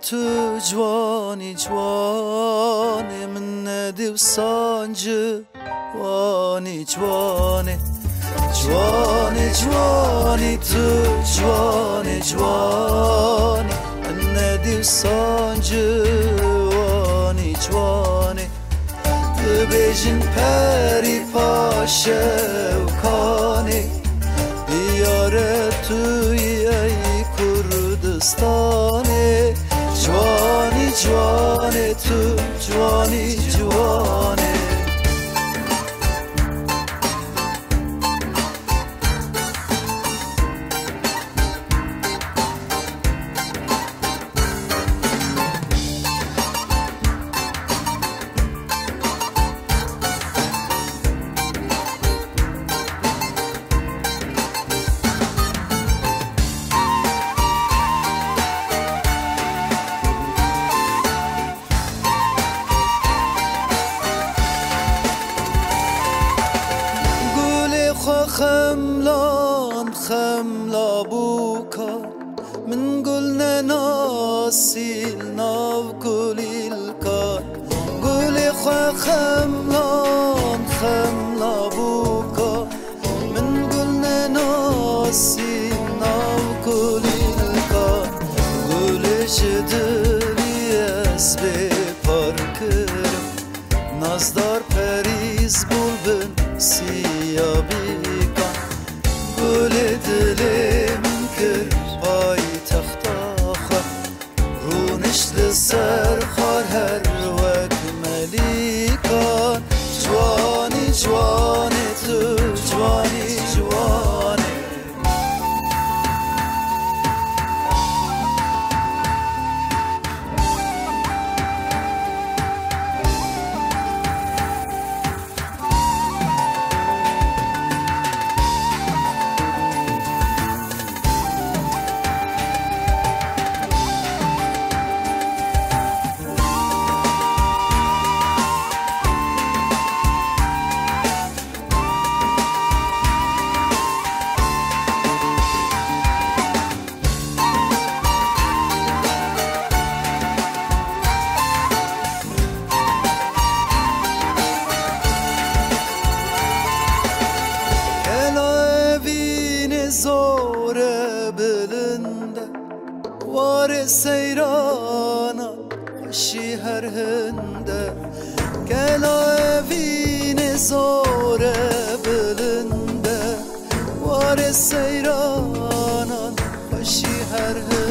تو جوانی جوانی من ندی و سانجه جوانی جوانی جوانی جوانی تو جوانی جوانی من ندی و سانجه جوانی جوانی ببیجن پری پاشه و کانی بیاره توی ای کردستانی جوانی جوانی تو جوانی جوانی خملان خملا بوكا من قلنا ناسيل ناو قولي الكان قولي خملان خملا بوكا من قلنا ناسيل ناو قولي الكان قولي جدلي اسبي parkırım Nazdar periz bulbun siyabi Gülü dilim kır pay tahtaha Runişli serxar her vek melikan Cvani cvani tu cvani cvani زوره بلنده وار سیرانا خوشی هر هنده گلا اوین زوره بلنده وار سیرانا خوشی هر هنده